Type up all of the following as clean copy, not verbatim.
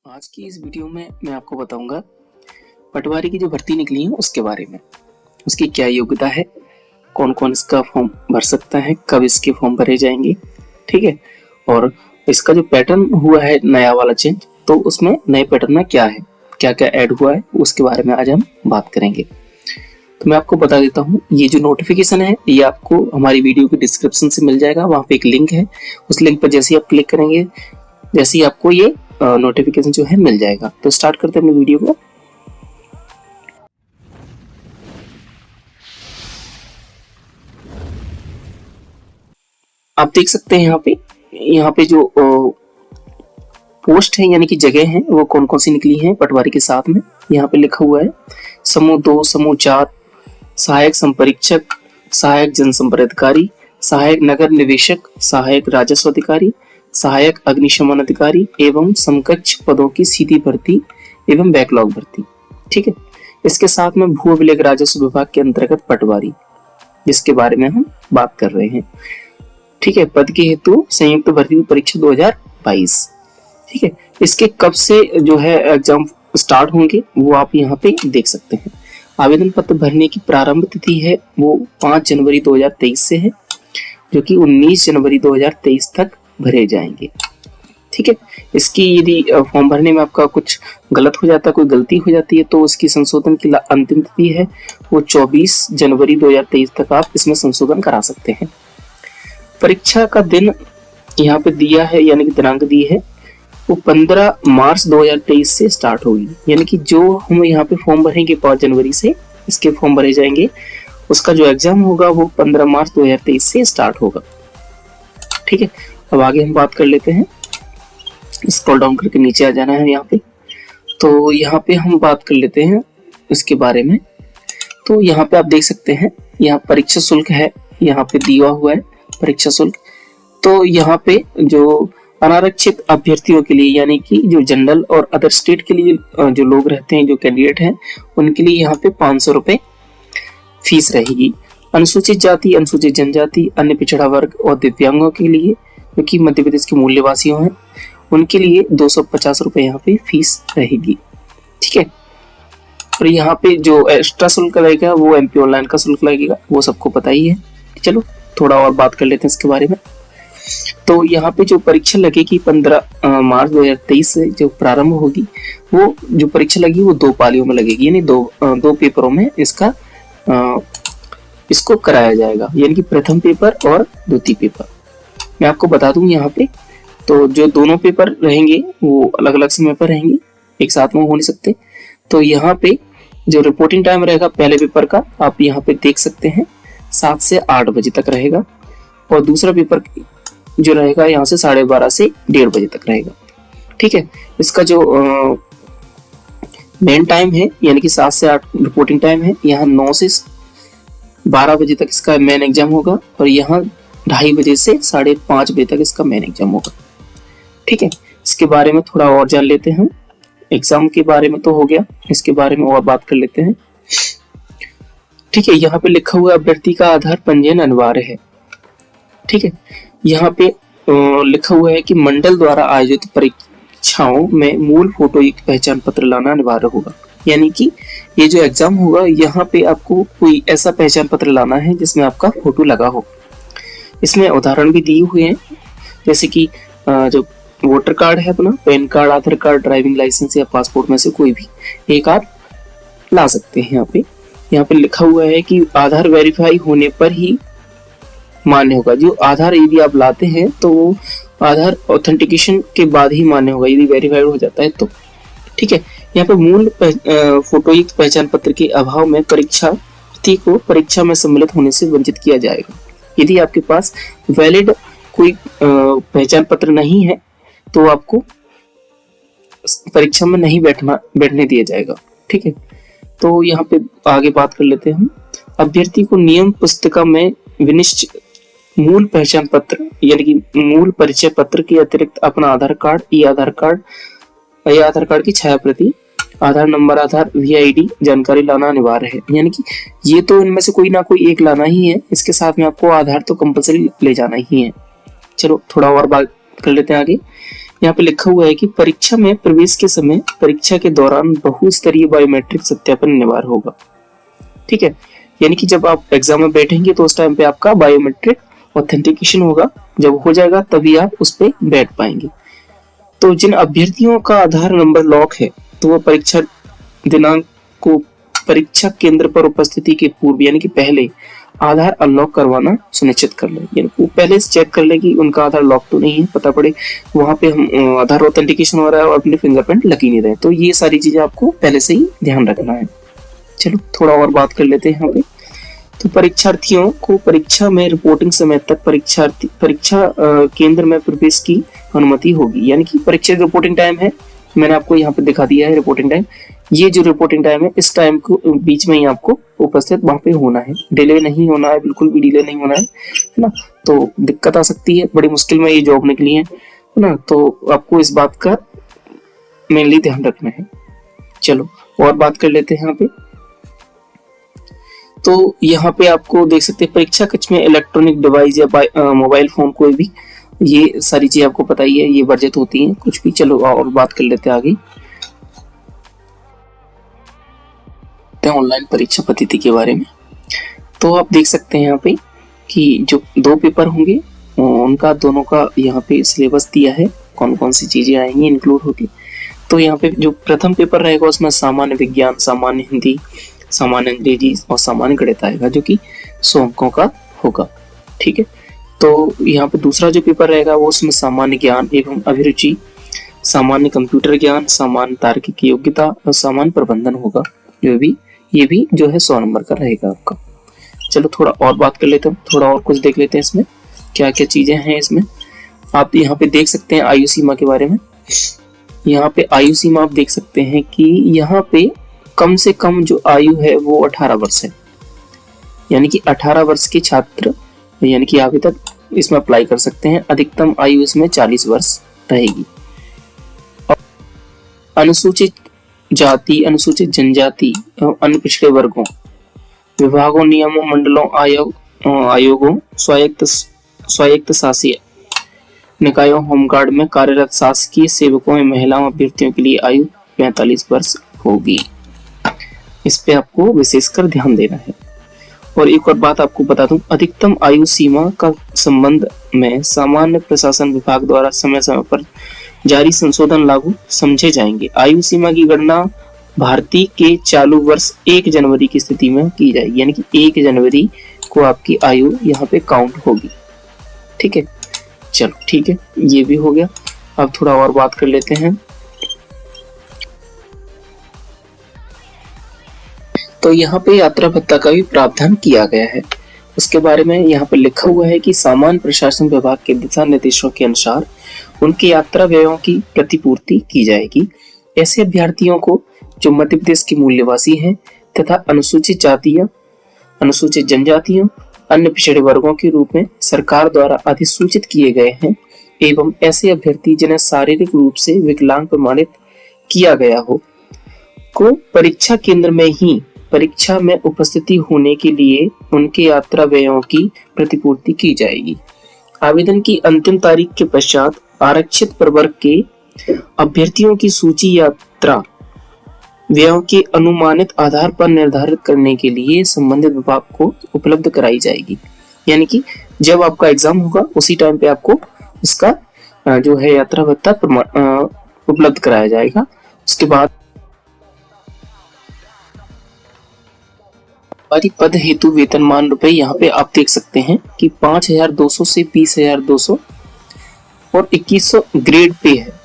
आज की इस वीडियो में मैं आपको बताऊंगा पटवारी की जो भर्ती निकली है उसके बारे में। उसकी क्या योग्यता है, कौन कौन इसका फॉर्म भर सकता है, कब इसके फॉर्म भरे जाएंगे, ठीक है। और इसका जो पैटर्न हुआ है नया वाला चेंज, तो उसमें नए पैटर्न में क्या है, क्या क्या ऐड हुआ है, उसके बारे में आज हम बात करेंगे। तो मैं आपको बता देता हूँ, ये जो नोटिफिकेशन है ये आपको हमारी वीडियो के डिस्क्रिप्शन से मिल जाएगा। वहाँ पे एक लिंक है, उस लिंक पर जैसे ही आप क्लिक करेंगे जैसे ही आपको ये नोटिफिकेशन जो है मिल जाएगा। तो स्टार्ट करते हैं अपनी वीडियो को। आप देख सकते हैं यहाँ पे जो पोस्ट है यानी कि जगह है वो कौन कौन सी निकली हैं पटवारी के साथ में। यहाँ पे लिखा हुआ है समूह 2, समूह 4, सहायक संपरीक्षक, सहायक जनसंपर्क अधिकारी, सहायक नगर निवेशक, सहायक राजस्व अधिकारी, सहायक अग्निशमन अधिकारी एवं समकक्ष पदों की सीधी भर्ती एवं बैकलॉग भर्ती, ठीक है। इसके साथ में भू अभिलेख राजस्व विभाग के अंतर्गत पटवारी, जिसके बारे में हम बात कर रहे हैं, ठीक है। पद के हेतु संयुक्त भर्ती परीक्षा 2022, ठीक है। इसके कब से जो है एग्जाम स्टार्ट होंगे वो आप यहाँ पे देख सकते हैं। आवेदन पत्र भरने की प्रारंभ तिथि है वो 5 जनवरी 2023 से है, जो कि 19 जनवरी 2023 तक भरे जाएंगे, ठीक है। इसकी यदि फॉर्म भरने में आपका कुछ गलत हो जाता है, कोई गलती हो जाती है, तो उसकी संशोधन की अंतिम तिथि है वो 24 जनवरी 2023 तक आप इसमें संशोधन करा सकते हैं। परीक्षा का दिन यहाँ पे दिया है, यानी कि दिनांक दी है वो 15 मार्च 2023 से स्टार्ट होगी। यानी कि जो हम यहाँ पे फॉर्म भरेंगे 5 जनवरी से इसके फॉर्म भरे जाएंगे, उसका जो एग्जाम होगा वो 15 मार्च 2023 से स्टार्ट होगा, ठीक है। अब आगे हम बात कर लेते हैं। स्क्रॉल डाउन करके नीचे आ जाना है यहाँ पे। तो यहाँ पे हम बात कर लेते हैं इसके बारे में। तो यहाँ पे आप देख सकते हैं, यहाँ परीक्षा शुल्क है, यहाँ पे दिया हुआ है परीक्षा शुल्क। तो यहाँ पे जो अनारक्षित अभ्यर्थियों के लिए, यानी कि जो जनरल और अदर स्टेट के लिए जो लोग रहते हैं, जो कैंडिडेट हैं, उनके लिए यहाँ पे 500 रुपए फीस रहेगी। अनुसूचित जाति, अनुसूचित जनजाति, अन्य पिछड़ा वर्ग और दिव्यांगों के लिए, क्योंकि मध्य प्रदेश के मूल निवासी हैं, उनके लिए 250 रुपए यहाँ पे फीस रहेगी, ठीक है। और यहाँ पे जो एक्स्ट्रा शुल्क लगेगा वो एमपी ऑनलाइन का शुल्क लगेगा, वो सबको पता ही है। चलो थोड़ा और बात कर लेते हैं इसके बारे में। तो यहाँ पे जो परीक्षा लगेगी 15 मार्च 2023 से जो प्रारंभ होगी, वो जो परीक्षा लगी वो 2 पालियों में लगेगी, यानी दो पेपरों में इसको कराया जाएगा, यानी कि प्रथम पेपर और द्वितीय पेपर। मैं आपको बता दूं यहाँ पे, तो जो दोनों पेपर रहेंगे वो अलग अलग समय पर रहेंगे, एक साथ में हो नहीं सकते। तो यहाँ पे जो रिपोर्टिंग टाइम रहेगा पहले पेपर का, आप यहाँ पे देख सकते हैं 7 से 8 बजे तक रहेगा, और दूसरा पेपर जो रहेगा यहाँ से 12:30 से 1:30 बजे तक रहेगा, ठीक है। इसका जो मेन टाइम है यानी कि 7 से 8 रिपोर्टिंग टाइम है, यहाँ 9 से 12 बजे तक इसका मेन एग्जाम होगा, और यहाँ 2:30 बजे से 5:30 बजे तक इसका मेन एग्जाम होगा, ठीक है। इसके बारे में थोड़ा और जान लेते हैं। एग्जाम के बारे में तो हो गया, इसके बारे में और बात कर लेते हैं, ठीक है। यहाँ पे लिखा हुआ अभ्यर्थी का आधार पंजीयन अनिवार्य है, ठीक है। यहाँ पे लिखा हुआ है कि मंडल द्वारा आयोजित परीक्षाओं में मूल फोटोयुक्त पहचान पत्र लाना अनिवार्य होगा। यानी कि ये जो एग्जाम होगा यहाँ पे आपको कोई ऐसा पहचान पत्र लाना है जिसमें आपका फोटो लगा हो। इसमें उदाहरण भी दिए हुए हैं, जैसे कि जो वोटर कार्ड है अपना, पैन कार्ड, आधार कार्ड, ड्राइविंग लाइसेंस या पासपोर्ट में से कोई भी एक आप ला सकते हैं। यहाँ पे लिखा हुआ है कि आधार वेरीफाई होने पर ही मान्य होगा। जो आधार यदि आप लाते हैं तो वो आधार ऑथेंटिकेशन के बाद ही मान्य होगा, यदि वेरीफाइड हो जाता है तो, ठीक है। यहाँ पे मूल फोटोयुक्त पहचान पत्र के अभाव में परीक्षार्थी को परीक्षा में सम्मिलित होने से वंचित किया जाएगा। यदि आपके पास वैलिड कोई पहचान पत्र नहीं है तो आपको परीक्षा में नहीं बैठने दिया जाएगा, ठीक है। तो यहाँ पे आगे बात कर लेते हैं हम। अभ्यर्थी को नियम पुस्तिका में विनिश्चित मूल पहचान पत्र यानी कि मूल परिचय पत्र के अतिरिक्त अपना आधार कार्ड, ई आधार कार्ड या आधार कार्ड की छाया प्रति, आधार नंबर, आधार VID जानकारी लाना अनिवार्य है। यानी कि ये तो इनमें से कोई ना कोई एक लाना ही है, इसके साथ में आपको आधार तो कंपलसरी ले जाना ही है। चलो थोड़ा और बात कर लेते हैं आगे। यहाँ पे लिखा हुआ है कि परीक्षा में प्रवेश के समय परीक्षा के दौरान बहुस्तरीय बायोमेट्रिक सत्यापन अनिवार्य होगा। ठीक है, यानी कि जब आप एग्जाम में बैठेंगे तो उस टाइम पे आपका बायोमेट्रिक ऑथेंटिकेशन होगा, जब हो जाएगा तभी आप उस पे बैठ पाएंगे। तो जिन अभ्यर्थियों का आधार नंबर लॉक है तो वह परीक्षा दिनांक को परीक्षा केंद्र पर उपस्थिति के पूर्व यानी कि पहले आधार अनलॉक करवाना सुनिश्चित कर ले। यानी वो पहले से चेक कर ले कि उनका आधार लॉक तो नहीं है, पता पड़े वहां पे हम आधार ऑथेंटिकेशन हो रहा है और अपने फिंगरप्रिंट लग ही नहीं रहे। तो ये सारी चीजें आपको पहले से ही ध्यान रखना है। चलो थोड़ा और बात कर लेते हैं यहाँ पे। तो परीक्षार्थियों को परीक्षा में रिपोर्टिंग समय तक परीक्षा केंद्र में प्रवेश की अनुमति होगी। यानी कि परीक्षा रिपोर्टिंग टाइम है, मैंने आपको यहाँ पे दिखा दिया है रिपोर्टिंग टाइम। ये जो रिपोर्टिंग टाइम है इस टाइम को बीच में ही आपको उपस्थित वहां पे होना है, डिले नहीं होना है, बिल्कुल भी डिले नहीं होना है ना। तो दिक्कत आ सकती है, बड़ी मुश्किल में ये जॉब निकली है ना, तो आपको इस बात का मेनली ध्यान रखना है। चलो और बात कर लेते हैं यहाँ पे। तो यहाँ पे आपको देख सकते हैं परीक्षा कक्ष में इलेक्ट्रॉनिक डिवाइस या मोबाइल फोन कोई भी, ये सारी चीजें आपको पता ही है, ये वर्जित होती हैं कुछ भी। चलो और बात कर लेते हैं आगे ऑनलाइन परीक्षा पद्धति के बारे में। तो आप देख सकते हैं यहाँ पे कि जो 2 पेपर होंगे उनका दोनों का यहाँ पे सिलेबस दिया है, कौन कौन सी चीजें आएंगी इंक्लूड होगी। तो यहाँ पे जो प्रथम पेपर रहेगा उसमें सामान्य विज्ञान, सामान्य हिंदी, सामान्य अंग्रेजी और सामान्य गणित आएगा जो कि 100 अंकों का होगा। ठीक है, तो यहाँ पे दूसरा जो पेपर रहेगा वो उसमें सामान्य ज्ञान एवं अभिरुचि, सामान्य कंप्यूटर ज्ञान, सामान्य तार्किक योग्यता और सामान्य प्रबंधन होगा, जो भी ये भी जो है 100 नंबर का रहेगा आपका। चलो थोड़ा और बात कर लेते हैं, थोड़ा और कुछ देख लेते हैं इसमें क्या क्या चीजें हैं इसमें। आप यहाँ पे देख सकते हैं आयु सीमा के बारे में। यहाँ पे आयु सीमा आप देख सकते हैं कि यहाँ पे कम से कम जो आयु है वो 18 वर्ष है, यानी कि 18 वर्ष के छात्र यानी कि आवेदक इसमें अप्लाई कर सकते हैं। अधिकतम आयु इसमें 40 वर्ष रहेगी। अनुसूचित जाति, अनुसूचित जनजाति एवं अन्य पिछड़े वर्गों, विभागों, नियमों, मंडलों, आयोगों, स्वायत्त शासी निकायों, होमगार्ड में कार्यरत शासकीय सेवकों एवं महिलाओं अभ्यर्थियों के लिए आयु 45 वर्ष होगी। इस पे आपको विशेषकर ध्यान देना है। और एक और बात आपको बता दूं, अधिकतम आयु सीमा का संबंध में सामान्य प्रशासन विभाग द्वारा समय समय पर जारी संशोधन लागू समझे जाएंगे। आयु सीमा की गणना भारतीय के चालू वर्ष 1 जनवरी की स्थिति में की जाएगी, यानी कि 1 जनवरी को आपकी आयु यहाँ पे काउंट होगी। ठीक है, चलो ठीक है, ये भी हो गया। अब थोड़ा और बात कर लेते हैं। तो यहाँ पे यात्रा भत्ता का भी प्रावधान किया गया है, उसके बारे में यहाँ पे लिखा हुआ है कि सामान्य प्रशासन विभाग के दिशा निर्देशों के अनुसार उनकी यात्रा व्ययों की प्रतिपूर्ति की जाएगी। ऐसे अभ्यर्थियों को जो मध्य प्रदेश के मूल निवासी हैं तथा अनुसूचित जातियों, अनुसूचित जनजातियों, अन्य पिछड़े वर्गों के रूप में सरकार द्वारा अधिसूचित किए गए हैं एवं ऐसे अभ्यर्थी जिन्हें शारीरिक रूप से विकलांग प्रमाणित किया गया हो को परीक्षा केंद्र में ही परीक्षा में उपस्थिति होने के लिए उनके यात्रा व्ययों की प्रतिपूर्ति की जाएगी। आवेदन की अंतिम तारीख के पश्चात आरक्षित प्रवर्ग के अभ्यर्थियों की सूची यात्रा व्ययों के अनुमानित आधार पर निर्धारित करने के लिए संबंधित विभाग को उपलब्ध कराई जाएगी। यानी कि जब आपका एग्जाम होगा उसी टाइम पे आपको इसका जो है यात्रा भत्ता उपलब्ध कराया जाएगा। उसके बाद पद हेतु वेतनमान रुपए यहाँ पे आप देख सकते हैं कि 5,200 से 20,200 और 2,100 ग्रेड पे है।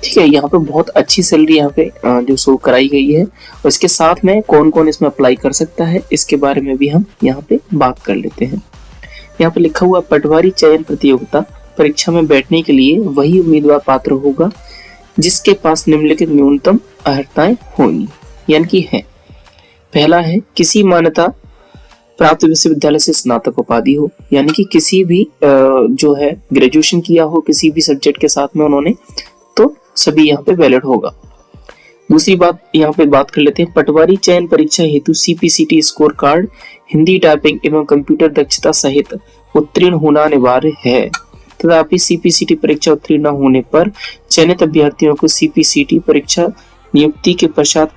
ठीक है, यहाँ पे बहुत अच्छी सैलरी यहाँ पे जो शो कराई गई है। और इसके साथ में कौन कौन इसमें अप्लाई कर सकता है इसके बारे में भी हम यहाँ पे बात कर लेते हैं। यहाँ पे लिखा हुआ पटवारी चयन प्रतियोगिता परीक्षा में बैठने के लिए वही उम्मीदवार पात्र होगा जिसके पास निम्नलिखित न्यूनतम अर्हताएं होंगी, यानी कि है। पहला है किसी मान्यता प्राप्त विश्वविद्यालय से स्नातक उपाधि हो, यानी कि किसी भी जो है ग्रेजुएशन किया हो किसी भी सब्जेक्ट के साथ में उन्होंने, तो सभी यहाँ पे वैलिड होगा। दूसरी बात यहाँ पे बात कर लेते हैं, पटवारी चयन परीक्षा हेतु CPCT score card Hindi typing एवं कंप्यूटर दक्षता सहित उत्तीर्ण होना अनिवार्य है। तथापि सीपीसीटी परीक्षा उत्तीर्ण न होने पर चयनित अभ्यर्थियों को सीपीसीटी परीक्षा नियुक्ति के पश्चात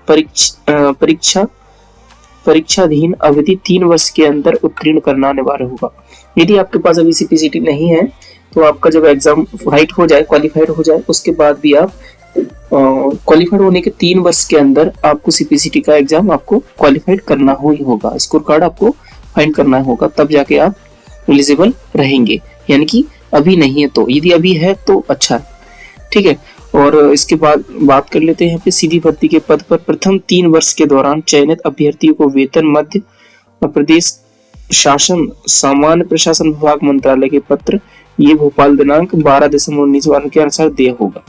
परीक्षाधीन अवधि 3 वर्ष के अंदर उत्तीर्ण करना अनिवार्य होगा। यदि आपके पास अभी सीपीसीटी नहीं है तो आपका जब एग्जाम क्वालिफाइड हो जाए उसके बाद भी आप क्वालिफाइड होने के 3 वर्ष के अंदर आपको सीपीसीटी का एग्जाम आपको क्वालिफाइड करना ही होगा, स्कोर कार्ड आपको फाइंड करना होगा, तब जाके आप एलिजिबल रहेंगे। यानी कि अभी नहीं है तो, यदि अभी है तो अच्छा है, ठीक है। और इसके बाद बात कर लेते हैं यहाँ पे सीधी भर्ती के पद पर प्रथम 3 वर्ष के दौरान चयनित अभ्यर्थियों को वेतन मध्य प्रदेश शासन सामान्य प्रशासन विभाग मंत्रालय के पत्र ये भोपाल दिनांक 12/19 के अनुसार दिया होगा,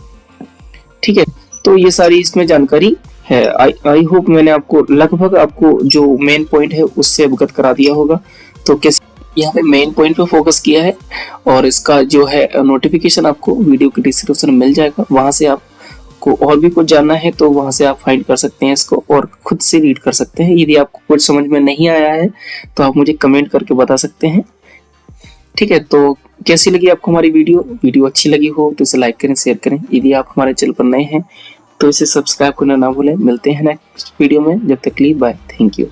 ठीक है। तो ये सारी इसमें जानकारी है। आई होप मैंने आपको लगभग आपको जो मेन पॉइंट है उससे अवगत करा दिया होगा। तो कैसे यहाँ पे मेन पॉइंट पे फोकस किया है और इसका जो है नोटिफिकेशन आपको वीडियो के डिस्क्रिप्शन में मिल जाएगा, वहां से आपको और भी कुछ जानना है तो वहां से आप फाइंड कर सकते हैं इसको और खुद से रीड कर सकते हैं। यदि आपको कुछ समझ में नहीं आया है तो आप मुझे कमेंट करके बता सकते हैं, ठीक है। तो कैसी लगी आपको हमारी वीडियो अच्छी लगी हो तो इसे लाइक करें, शेयर करें। यदि आप हमारे चैनल पर नए हैं तो इसे सब्सक्राइब करना ना भूलें। मिलते हैं नेक्स्ट वीडियो में, जब तक के लिए बाय, थैंक यू।